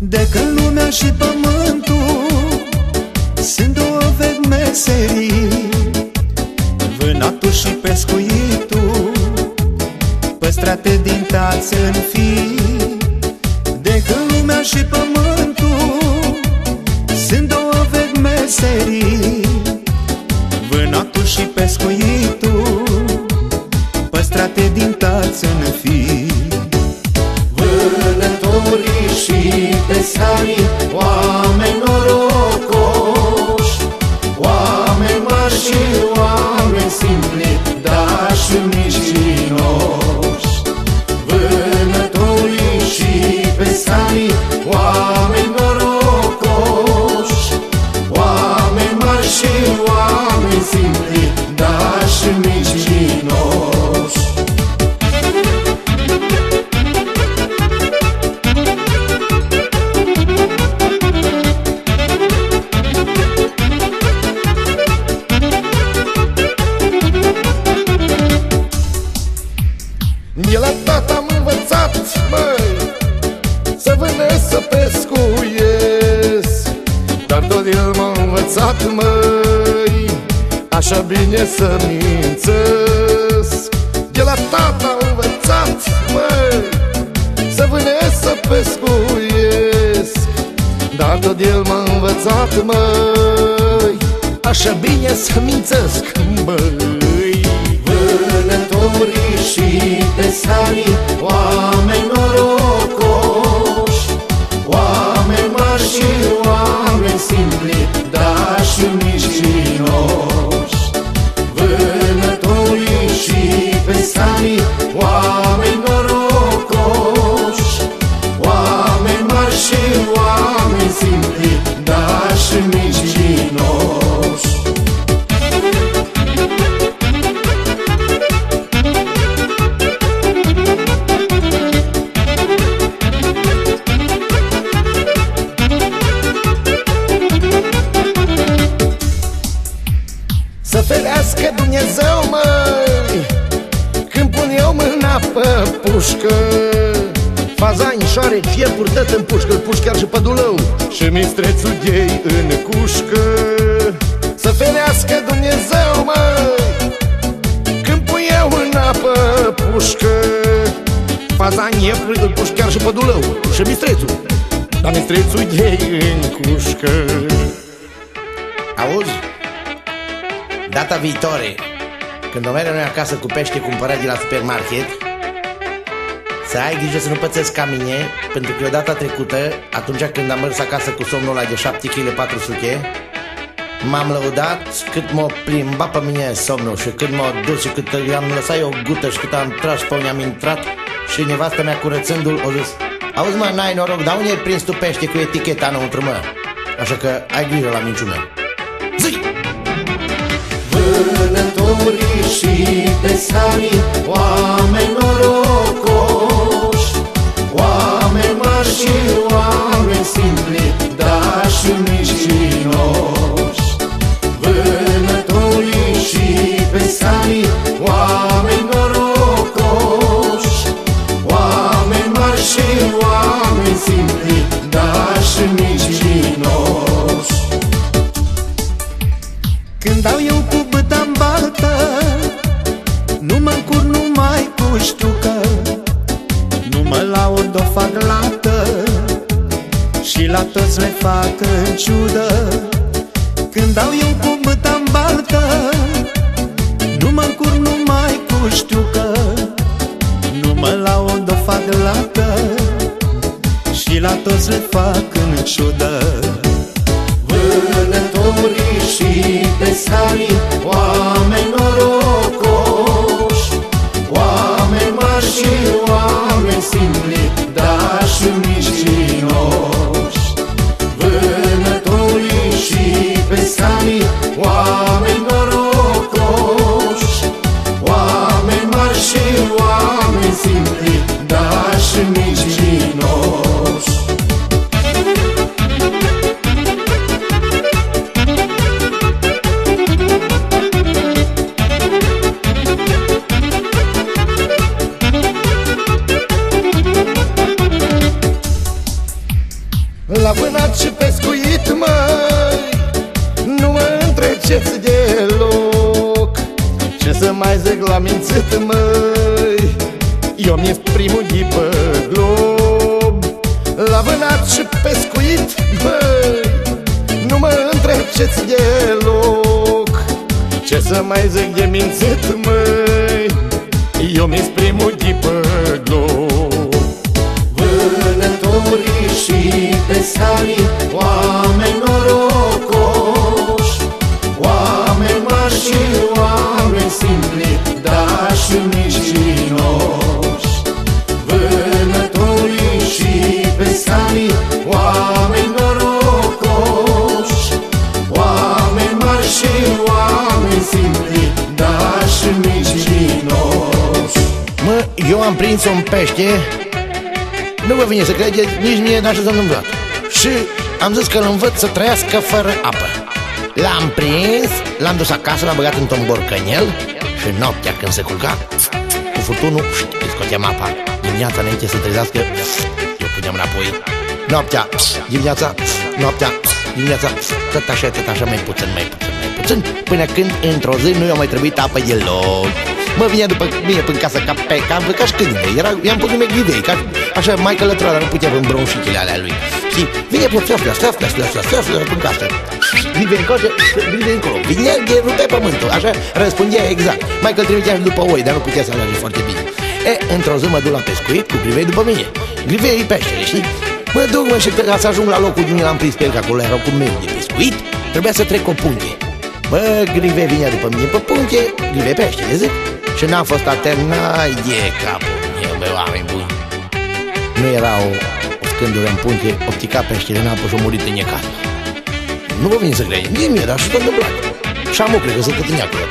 De când lumea și pământul sunt două vechi meserii, vânatul și pescuitul, păstrate din tați în fii. De când lumea și pământul sunt două vechi meserii, vânatul și pescuitul, păstrate din tați în fii. Vânătorii și pescarii, oameni norocoși, oameni mari și oameni simpli, dar și mincinoși. Vânătorii și pescarii, oameni norocoși, oameni mari și oameni simpli, dar și mincinoși. De la tata am învățat, măi, să vânez, să pescuiesc, dar tot el m-a învățat, măi, așa bine să mințesc. De la tata am învățat, măi, să vânez, să pescuiesc, dar tot el m-a învățat, măi, așa bine să mințesc, măi. Vânătorii și pescarii, oameni norocoși, oameni mari și oameni simpli, dar și mincinoși. Vânătorii și pescarii, oameni norocoși, oameni mari și oameni simpli, dar și mincinoși. Să ferească Dumnezeu, măi, când pun eu mâna pe pușcă, fazani, șoareci, fier purtăt în pușcă, îl puș chiar și pădulău și mistrețul ghei în cușcă. Să ferească Dumnezeu, măi, când pun eu mâna pe pușcă, fazani, iepuri, îl puș chiar și pădulău și mistrețul, dar mistrețul ghei în cușcă. Auzi? Data viitoare, când o mergem noi acasă cu pește cumpărat de la supermarket, să ai grijă să nu pățesc ca mine, pentru că data trecută, atunci când am mers acasă cu somnul ăla de 7 kg 400, m-am lăudat cât m-a plimbat pe mine somnul și cât m-a dus și cât i-am lăsat eu o gută și cât am tras pe unde am intrat și nevastă mea curățându-l o zis: auzi mă, n-ai noroc, dar unde ai prins tu pește cu eticheta înăuntru, mă? Așa că ai grijă la minciună. Zi! Vânătorii și pescarii, oameni norocoși, oameni mari și oameni simpli, dar și mincinoși. Vânătorii și pescarii, oameni norocoși, oameni mari și oameni simpli, dar și mincinoși. Când dau eu cu băta-n baltă, nu mă încurc numai cu știucă, nu mă laud, o fac lată și la toți le fac în ciudă. Când dau eu cu băta-n baltă, nu mă încurc numai cu știucă, nu mă laud, o fac lată și la toți le fac în ciudă. Vânătorii și pescarii, oameni norocoși, oameni mari și oameni simpli, dar și mincinoși. Vânătorii și pescarii, oameni norocoși, oameni mari și oameni simpli, dar și mincinoși. vânat și pescuit, măi, nu mă întreceți deloc. Ce să mai zic la mințit, măi, eu mi-e primul de pe glob. La vânat și pescuit, măi, nu mă întreceți deloc. Ce să mai zic de mințit, măi, eu mi-e primul de pe glob. Vânătorii și pescarii, oameni norocoși, oameni mari și oameni simpli, dar și mincinoși. Vânătorii și pescarii, oameni norocoși, oameni mari și oameni simpli, dar și mincinoși. Mă, eu am prins un pește, nu vă vine să credeți, nici mie n-așa s-a întâmplat. Și am zis că îl învăț să trăiască fără apă. L-am prins, l-am dus acasă, l-am băgat într-un borcănel și noaptea când se culca, cu furtunul, îi scoteam apa. Dimineața înainte să trezească, eu puneam înapoi. Noaptea, dimineața, noaptea, dimineața, tot așa, mai puțin, până când într-o zi nu i-a mai trebuit apă deloc. Mă vinea după mine până casă ca și câinele. I-am pus nume Ghidei, ca așa mai călătoare, nu putea în bronșichile alea lui. Și vine pe fiaflă până casă. Vine încolo, vine de rupe pământul, așa răspundea exact. Michael trimitea și după oi, dar nu putea să alege foarte bine. Într-o zi mă duc la pescuit cu Grivei după mine. Grivei e peștele, știi? Mă duc, mă, și ca să ajung la locul de unde l-am prins pe el, că acolo erau cu mei de pescuit, trebuia să trec o punte. Bă, Grive vinea după mine pe punte, Grive peștele, zic. Și n-am fost atent, n-ai de capul meu, bă, oameni buni. Nu era o scândură în punte, optica peștele în apă și-o murit înnecat. Nu vă vine să crede, nici mie, dar și s-a întâmplat. Și am cred că se tătânea cu ea.